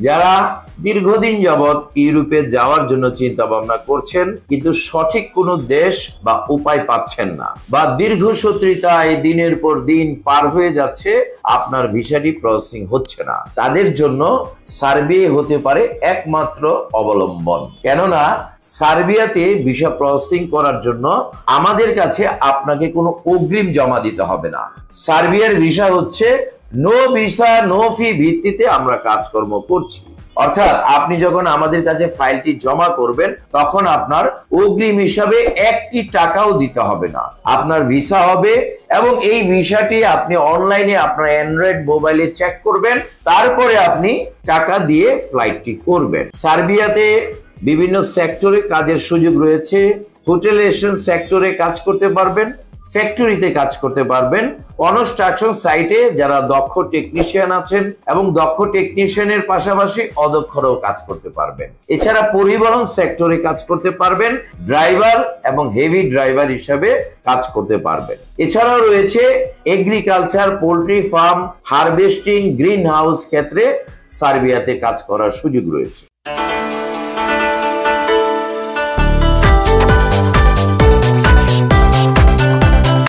যারা দীর্ঘদিন যাবৎ ইউরোপে যাওয়ার জন্য চিন্তা ভাবনা করছেন কিন্তু সঠিক কোনো দেশ বা উপায় পাচ্ছেন না, বা দীর্ঘসূত্রিতায় দিনের পর দিন পার হয়ে যাচ্ছে, আপনার ভিসাটি প্রসেসিং হচ্ছে না, তাদের জন্য সার্বিয়া হতে পারে একমাত্র অবলম্বন। কেননা সার্বিয়াতে ভিসা প্রসেসিং করার জন্য আমাদের কাছে আপনাকে কোনো অগ্রিম জমা দিতে হবে না। সার্বিয়ার ভিসা হচ্ছে নো ভিসা নো ফি ভিত্তিতে আমরা কাজকর্ম করছি। অর্থাৎ আপনি যখন আমাদের কাছে ফাইলটি জমা করবেন তখন আপনার অগ্রিম হিসাবে 1টি টাকাও দিতে হবে না, আপনার ভিসা হবে এবং এই ভিসাটি আপনি অনলাইনে আপনার অ্যান্ড্রয়েড মোবাইলে চেক করবেন, তারপরে আপনি টাকা দিয়ে ফ্লাইটটি করবেন। সার্বিয়াতে বিভিন্ন সেক্টরে কাজের সুযোগ রয়েছে। হোটেল রেস্টুরেন্ট সেক্টরে কাজ করতে পারবেন, ফ্যাক্টরিতে কাজ করতে পারবেন, কনস্ট্রাকশন সাইটে যারা দক্ষ টেকনিশিয়ান আছেন এবং দক্ষ টেকনিশিয়ানের পাশাপাশি অদক্ষরাও কাজ করতে পারবেন। এছাড়া পরিবহন সেক্টরে কাজ করতে পারবেন, ড্রাইভার এবং হেভি ড্রাইভার হিসাবে কাজ করতে পারবেন। এছাড়াও রয়েছে agriculture, poultry farm, harvesting, green house ক্ষেত্রে সার্বিয়াতে কাজ করার সুযোগ রয়েছে।